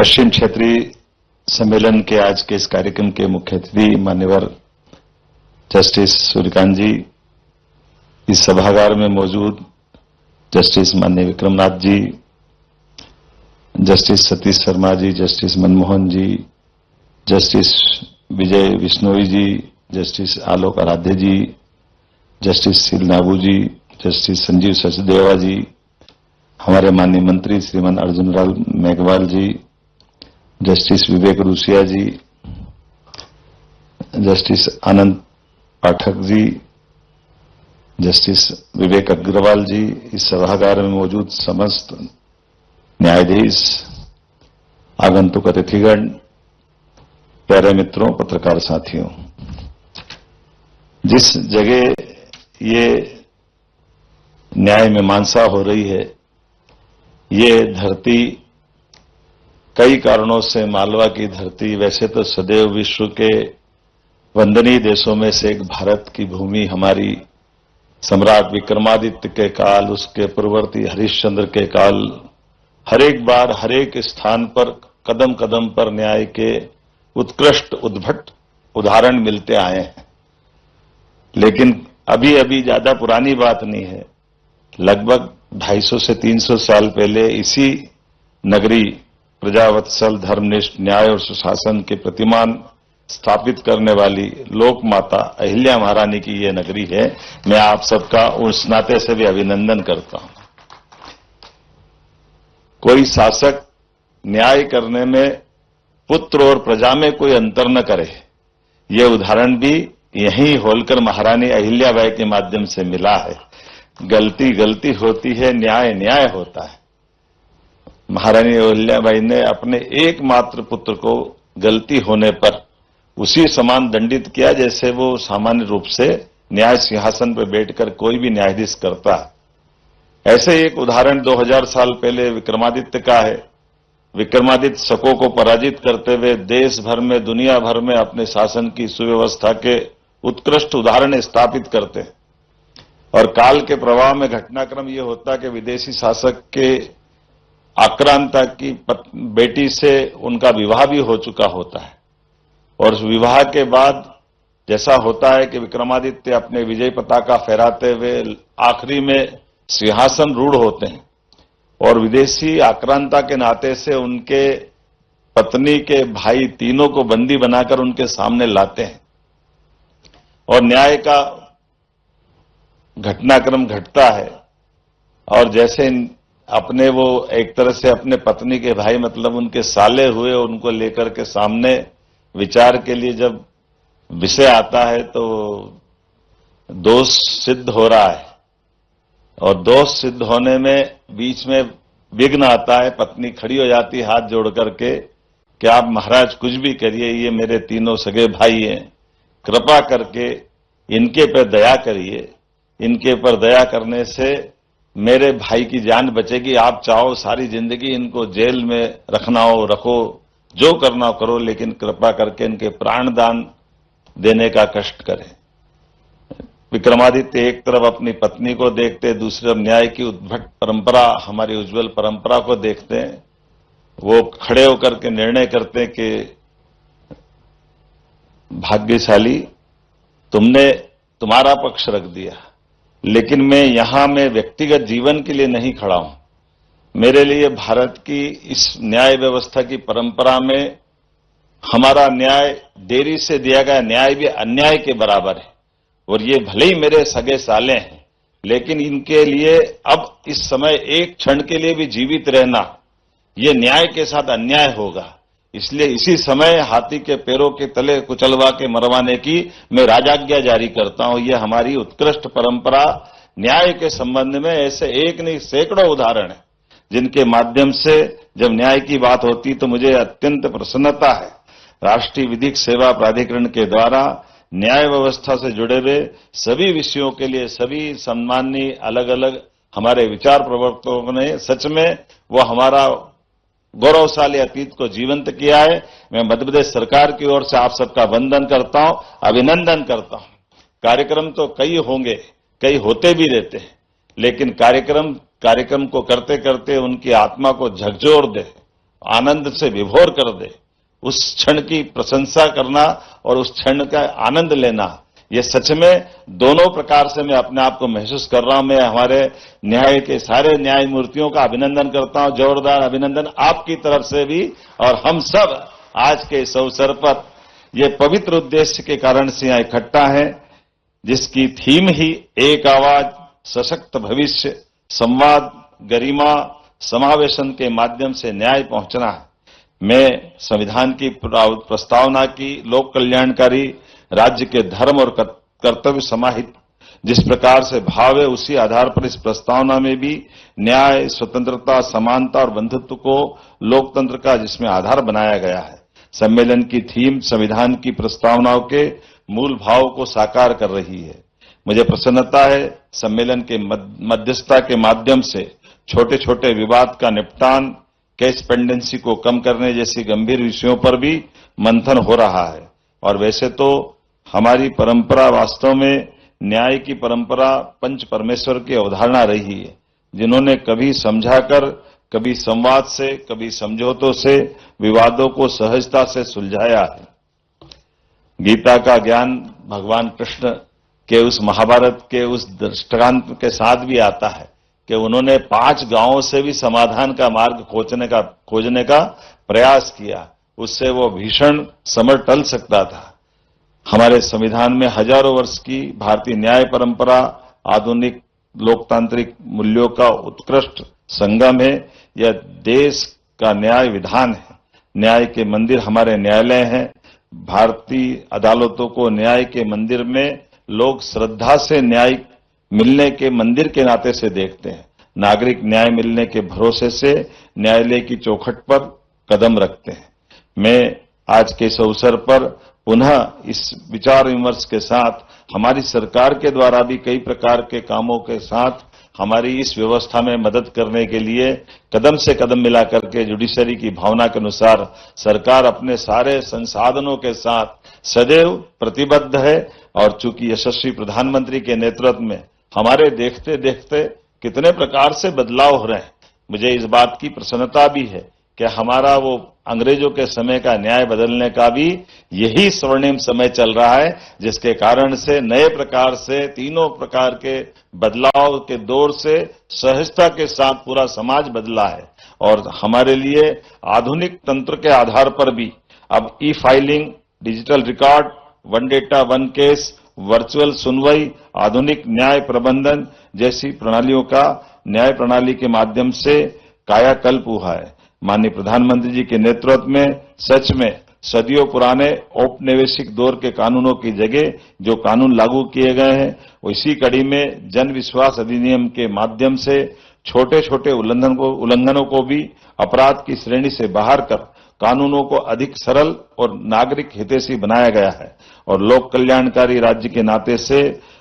पश्चिम क्षेत्रीय सम्मेलन के आज के इस कार्यक्रम के मुख्य अतिथि मान्यवर जस्टिस सूर्यकांत जी, इस सभागार में मौजूद जस्टिस माननीय विक्रमनाथ जी, जस्टिस सतीश शर्मा जी, जस्टिस मनमोहन जी, जस्टिस विजय बिश्नोई जी, जस्टिस आलोक आराध्य जी, जस्टिस शील नाबू जी, जस्टिस संजीव सचदेवा जी, हमारे माननीय मंत्री श्रीमान अर्जुन लाल मेघवाल जी, जस्टिस विवेक रूसिया जी, जस्टिस आनंद पाठक जी, जस्टिस विवेक अग्रवाल जी, इस सभागार में मौजूद समस्त न्यायाधीश, आगंतुक अतिथिगण, प्यारे मित्रों, पत्रकार साथियों, जिस जगह ये न्याय मीमांसा हो रही है, ये धरती कई कारणों से मालवा की धरती वैसे तो सदैव विश्व के वंदनीय देशों में से एक भारत की भूमि हमारी सम्राट विक्रमादित्य के काल, उसके पूर्ववर्ती हरिश्चंद्र के काल, हर एक बार हर एक स्थान पर कदम कदम पर न्याय के उत्कृष्ट उद्भट उदाहरण मिलते आए हैं। लेकिन अभी अभी ज्यादा पुरानी बात नहीं है, लगभग 250 से 300 साल पहले इसी नगरी प्रजावत्सल, धर्मनिष्ठ, न्याय और सुशासन के प्रतिमान स्थापित करने वाली लोक माता अहिल्या महारानी की यह नगरी है। मैं आप सबका उस नाते से भी अभिनंदन करता हूं। कोई शासक न्याय करने में पुत्र और प्रजा में कोई अंतर न करे, यह उदाहरण भी यहीं होलकर महारानी अहिल्याबाई के माध्यम से मिला है। गलती गलती होती है, न्याय न्याय होता है। महारानी अहिल्याबाई ने अपने एकमात्र पुत्र को गलती होने पर उसी समान दंडित किया जैसे वो सामान्य रूप से न्याय सिंहासन पर बैठकर कोई भी न्यायाधीश करता है। ऐसे एक उदाहरण 2000 साल पहले विक्रमादित्य का है। विक्रमादित्य शकों को पराजित करते हुए देश भर में, दुनिया भर में अपने शासन की सुव्यवस्था के उत्कृष्ट उदाहरण स्थापित करते हैं। और काल के प्रवाह में घटनाक्रम यह होता कि विदेशी शासक के आक्रांता की बेटी से उनका विवाह भी हो चुका होता है, और उस विवाह के बाद जैसा होता है कि विक्रमादित्य अपने विजय पताका फहराते हुए आखिरी में सिंहासन रूढ़ होते हैं, और विदेशी आक्रांता के नाते से उनके पत्नी के भाई तीनों को बंदी बनाकर उनके सामने लाते हैं, और न्याय का घटनाक्रम घटता है। और जैसे अपने वो एक तरह से अपने पत्नी के भाई मतलब उनके साले हुए, उनको लेकर के सामने विचार के लिए जब विषय आता है तो दोष सिद्ध हो रहा है, और दोष सिद्ध होने में बीच में विघ्न आता है। पत्नी खड़ी हो जाती है हाथ जोड़ करके कि आप महाराज कुछ भी करिए, ये मेरे तीनों सगे भाई हैं, कृपा करके इनके पर दया करिए। इनके पर दया करने से मेरे भाई की जान बचेगी। आप चाहो सारी जिंदगी इनको जेल में रखना हो रखो, जो करना हो करो, लेकिन कृपा करके इनके प्राण दान देने का कष्ट करें। विक्रमादित्य एक तरफ अपनी पत्नी को देखते, दूसरी तरफ न्याय की उद्भट परंपरा, हमारी उज्जवल परंपरा को देखते हैं। वो खड़े होकर के निर्णय करते हैं कि भाग्यशाली तुमने तुम्हारा पक्ष रख दिया, लेकिन मैं व्यक्तिगत जीवन के लिए नहीं खड़ा हूं। मेरे लिए भारत की इस न्याय व्यवस्था की परंपरा में हमारा न्याय, देरी से दिया गया न्याय भी अन्याय के बराबर है, और ये भले ही मेरे सगे साले हैं, लेकिन इनके लिए अब इस समय एक क्षण के लिए भी जीवित रहना ये न्याय के साथ अन्याय होगा। इसलिए इसी समय हाथी के पैरों के तले कुचलवा के मरवाने की मैं राजाज्ञा जारी करता हूं। यह हमारी उत्कृष्ट परंपरा न्याय के संबंध में ऐसे एक नहीं सैकड़ों उदाहरण है, जिनके माध्यम से जब न्याय की बात होती तो मुझे अत्यंत प्रसन्नता है। राष्ट्रीय विधिक सेवा प्राधिकरण के द्वारा न्याय व्यवस्था से जुड़े हुए सभी विषयों के लिए सभी सम्माननीय अलग अलग हमारे विचार प्रवर्तकों ने सच में वो हमारा गौरवशाली अतीत को जीवंत किया है। मैं मध्य प्रदेश सरकार की ओर से आप सबका वंदन करता हूं, अभिनंदन करता हूं। कार्यक्रम तो कई होंगे, कई होते भी रहते हैं, लेकिन कार्यक्रम को करते करते उनकी आत्मा को झकझोर दे आनंद से विभोर कर दे, उस क्षण की प्रशंसा करना और उस क्षण का आनंद लेना, ये सच में दोनों प्रकार से मैं अपने आप को महसूस कर रहा हूं। मैं हमारे न्याय के सारे न्यायमूर्तियों का अभिनंदन करता हूं, जोरदार अभिनंदन आपकी तरफ से भी। और हम सब आज के इस अवसर पर ये पवित्र उद्देश्य के कारण से यहां इकट्ठा है, जिसकी थीम ही एक आवाज, सशक्त भविष्य, संवाद, गरिमा, समावेशन के माध्यम से न्याय पहुंचना है। मैं संविधान की प्रस्तावना की लोक कल्याणकारी, राज्य के धर्म और कर्तव्य समाहित जिस प्रकार से भाव है, उसी आधार पर इस प्रस्तावना में भी न्याय, स्वतंत्रता, समानता और बंधुत्व को लोकतंत्र का जिसमें आधार बनाया गया है। सम्मेलन की थीम संविधान की प्रस्तावनाओं के मूल भाव को साकार कर रही है। मुझे प्रसन्नता है सम्मेलन के मध्यस्थता के माध्यम से छोटे छोटे विवाद का निपटान, केस पेंडेंसी को कम करने जैसी गंभीर विषयों पर भी मंथन हो रहा है। और वैसे तो हमारी परंपरा वास्तव में न्याय की परंपरा पंच परमेश्वर की अवधारणा रही है, जिन्होंने कभी समझाकर, कभी संवाद से, कभी समझौतों से विवादों को सहजता से सुलझाया है। गीता का ज्ञान भगवान कृष्ण के उस महाभारत के उस दृष्टांत के साथ भी आता है कि उन्होंने 5 गांवों से भी समाधान का मार्ग खोजने का प्रयास किया, उससे वो भीषण समर टल सकता था। हमारे संविधान में हजारों वर्ष की भारतीय न्याय परंपरा आधुनिक लोकतांत्रिक मूल्यों का उत्कृष्ट संगम है। यह देश का न्याय विधान है। न्याय के मंदिर हमारे न्यायालय हैं। भारतीय अदालतों को न्याय के मंदिर में लोग श्रद्धा से न्याय मिलने के मंदिर के नाते से देखते हैं। नागरिक न्याय मिलने के भरोसे से न्यायालय की चौखट पर कदम रखते हैं। मैं आज के इस अवसर पर पुनः इस विचार विमर्श के साथ हमारी सरकार के द्वारा भी कई प्रकार के कामों के साथ हमारी इस व्यवस्था में मदद करने के लिए कदम से कदम मिलाकर के जुडिशरी की भावना के अनुसार सरकार अपने सारे संसाधनों के साथ सदैव प्रतिबद्ध है। और चूंकि यशस्वी प्रधानमंत्री के नेतृत्व में हमारे देखते देखते कितने प्रकार से बदलाव हो रहे हैं, मुझे इस बात की प्रसन्नता भी है कि हमारा वो अंग्रेजों के समय का न्याय बदलने का भी यही स्वर्णिम समय चल रहा है, जिसके कारण से नए प्रकार से तीनों प्रकार के बदलाव के दौर से सहजता के साथ पूरा समाज बदला है। और हमारे लिए आधुनिक तंत्र के आधार पर भी अब ई filing, digital record, one data one case, virtual सुनवाई, आधुनिक न्याय प्रबंधन जैसी प्रणालियों का न्याय प्रणाली के माध्यम से कायाकल्प हुआ है। माननीय प्रधानमंत्री जी के नेतृत्व में सच में सदियों पुराने औपनिवेशिक दौर के कानूनों की जगह जो कानून लागू किए गए हैं, इसी कड़ी में जन विश्वास अधिनियम के माध्यम से छोटे छोटे उल्लंघनों को भी अपराध की श्रेणी से बाहर कर कानूनों को अधिक सरल और नागरिक हितैषी बनाया गया है। और लोक कल्याणकारी राज्य के नाते से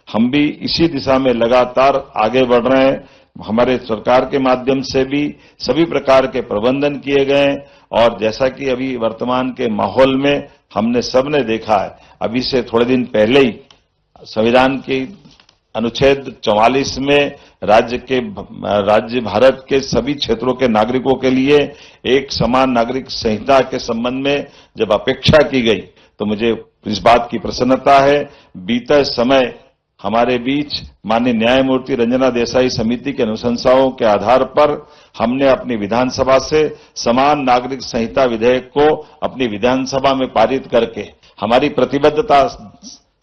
हम भी इसी दिशा में लगातार आगे बढ़ रहे हैं। हमारे सरकार के माध्यम से भी सभी प्रकार के प्रबंधन किए गए। और जैसा कि अभी वर्तमान के माहौल में हमने सबने देखा है, अभी से थोड़े दिन पहले ही संविधान के अनुच्छेद 44 में राज्य भारत के सभी क्षेत्रों के नागरिकों के लिए एक समान नागरिक संहिता के संबंध में जब अपेक्षा की गई, तो मुझे इस बात की प्रसन्नता है बीते समय हमारे बीच माननीय न्यायमूर्ति रंजना देसाई समिति के अनुशंसाओं के आधार पर हमने अपनी विधानसभा से समान नागरिक संहिता विधेयक को अपनी विधानसभा में पारित करके हमारी प्रतिबद्धता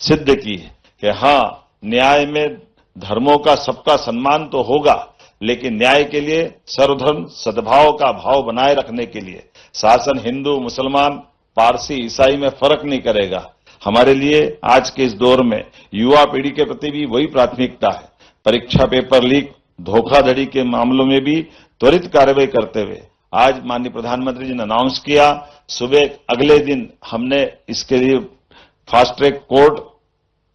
सिद्ध की है कि हाँ, न्याय में धर्मों का सबका सम्मान तो होगा, लेकिन न्याय के लिए सर्वधर्म सद्भाव का भाव बनाए रखने के लिए शासन हिंदू, मुसलमान, पारसी, ईसाई में फर्क नहीं करेगा। हमारे लिए आज के इस दौर में युवा पीढ़ी के प्रति भी वही प्राथमिकता है। परीक्षा पेपर लीक, धोखाधड़ी के मामलों में भी त्वरित कार्रवाई करते हुए आज माननीय प्रधानमंत्री जी ने अनाउंस किया, सुबह अगले दिन हमने इसके लिए fast track court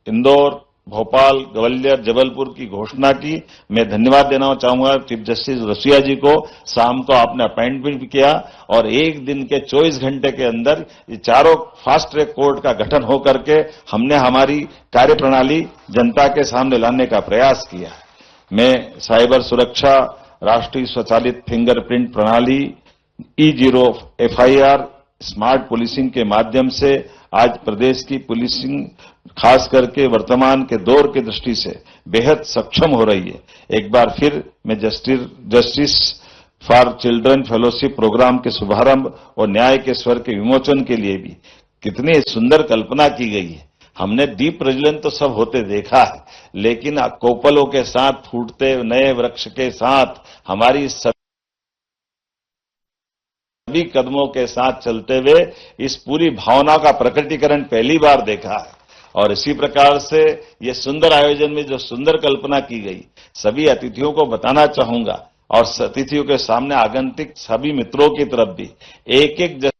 Indore, Bhopal, Gwalior, Jabalpur की घोषणा की। मैं धन्यवाद देना चाहूंगा चीफ जस्टिस रसिया जी को। शाम को आपने अपॉइंटमेंट भी किया और एक दिन के 24 घंटे के अंदर ये चारों फास्ट ट्रैक कोर्ट का गठन होकर के हमने हमारी कार्यप्रणाली जनता के सामने लाने का प्रयास किया है। मैं साइबर सुरक्षा, राष्ट्रीय स्वचालित फिंगरप्रिंट प्रणाली, E0 FIR स्मार्ट पुलिसिंग के माध्यम से आज प्रदेश की पुलिसिंग खास करके वर्तमान के दौर की दृष्टि से बेहद सक्षम हो रही है। एक बार फिर मैं justice for children fellowship programme के शुभारंभ और न्याय के स्वर के विमोचन के लिए भी कितनी सुंदर कल्पना की गई है। हमने दीप प्रज्वलन तो सब होते देखा है, लेकिन कोपलों के साथ फूटते नए वृक्ष के साथ हमारी सभी कदमों के साथ चलते हुए इस पूरी भावना का प्रकटीकरण पहली बार देखा है। और इसी प्रकार से ये सुंदर आयोजन में जो सुंदर कल्पना की गई, सभी अतिथियों को बताना चाहूंगा और अतिथियों के सामने आगंतुक सभी मित्रों की तरफ भी एक एक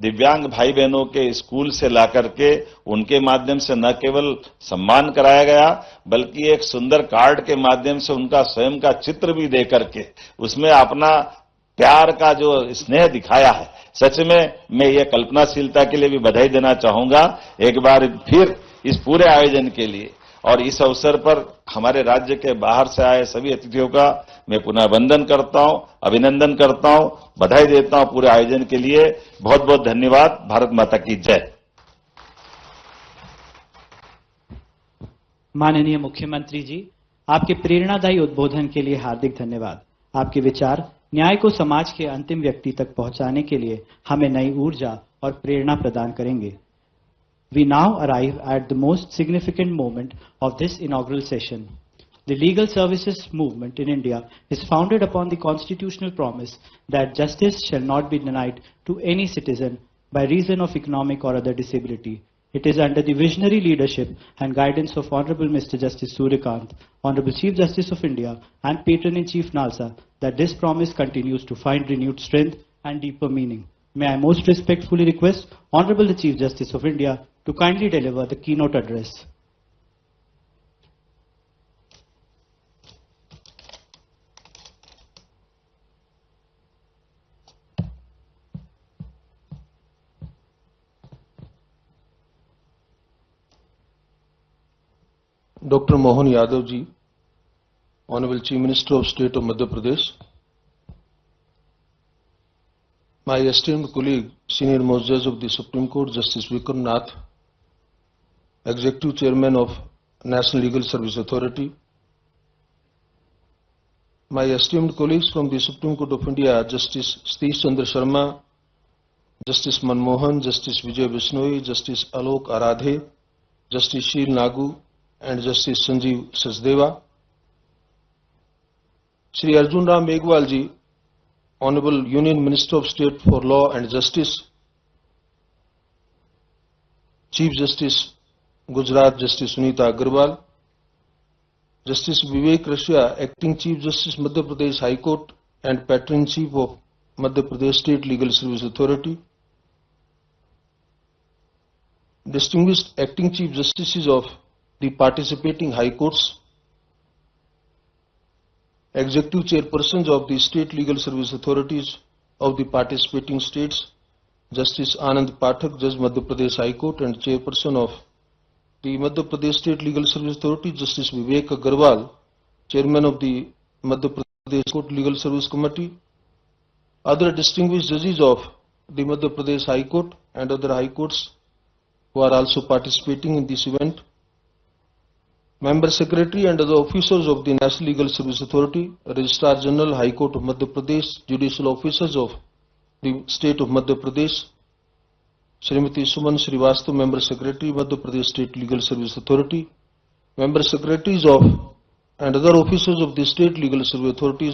दिव्यांग भाई बहनों के स्कूल से लाकर के उनके माध्यम से न केवल सम्मान कराया गया, बल्कि एक सुंदर कार्ड के माध्यम से उनका स्वयं का चित्र भी दे करके उसमें अपना प्यार का जो स्नेह दिखाया है। सच में मैं ये कल्पनाशीलता के लिए भी बधाई देना चाहूंगा एक बार फिर इस पूरे आयोजन के लिए। और इस अवसर पर हमारे राज्य के बाहर से आए सभी अतिथियों का मैं पुनः वंदन करता हूं, अभिनंदन करता हूं, बधाई देता हूं पूरे आयोजन के लिए। बहुत बहुत धन्यवाद। भारत माता की जय। माननीय मुख्यमंत्री जी, आपके प्रेरणादायी उद्बोधन के लिए हार्दिक धन्यवाद। आपके विचार न्याय को समाज के अंतिम व्यक्ति तक पहुंचाने के लिए हमें नई ऊर्जा और प्रेरणा प्रदान करेंगे। We now arrive at the most significant moment of this inaugural session. The legal services movement in India is founded upon the constitutional promise that justice shall not be denied to any citizen by reason of economic or other disability. It is under the visionary leadership and guidance of Honorable Mr. Justice Suryakant, Honorable Chief Justice of India and Patron-in-Chief NALSA that this promise continues to find renewed strength and deeper meaning. May I most respectfully request Honorable the Chief Justice of India to kindly deliver the keynote address. Dr. Mohan Yadav ji, Honorable Chief Minister of State of Madhya Pradesh, my esteemed colleague, Senior Most Judge of the Supreme Court, Justice Vikram Nath, Executive Chairman of National Legal Service Authority, my esteemed colleagues from the Supreme Court of India, Justice Satish Chandra Sharma, Justice Manmohan, Justice Vijay Bishnoi, Justice Alok Aradhe, Justice Sheel Nagu, and Justice Sanjeev Sachdeva, Shri Arjun Ram Meghwal ji, Honorable Union Minister of State for Law and Justice, Chief Justice Gujarat Justice Sunita Agarwal, Justice Vivek Rashia, Acting Chief Justice Madhya Pradesh High Court and Patron-in-Chief of Madhya Pradesh State Legal Service Authority, distinguished Acting Chief Justices of the participating High Courts, Executive Chairpersons of the State Legal Service Authorities of the participating states, Justice Anand Pathak, Judge Madhya Pradesh High Court and Chairperson of the Madhya Pradesh State Legal Service Authority, Justice Vivek Agarwal, Chairman of the Madhya Pradesh Court Legal Service Committee, other distinguished judges of the Madhya Pradesh High Court and other High Courts who are also participating in this event, Member Secretary and other officers of the National Legal Service Authority, Registrar General, High Court of Madhya Pradesh, Judicial Officers of the State of Madhya Pradesh, Srimati Suman Srivastava, Member Secretary, Madhya Pradesh State Legal Service Authority, Member Secretaries of and other officers of the State Legal Service Authorities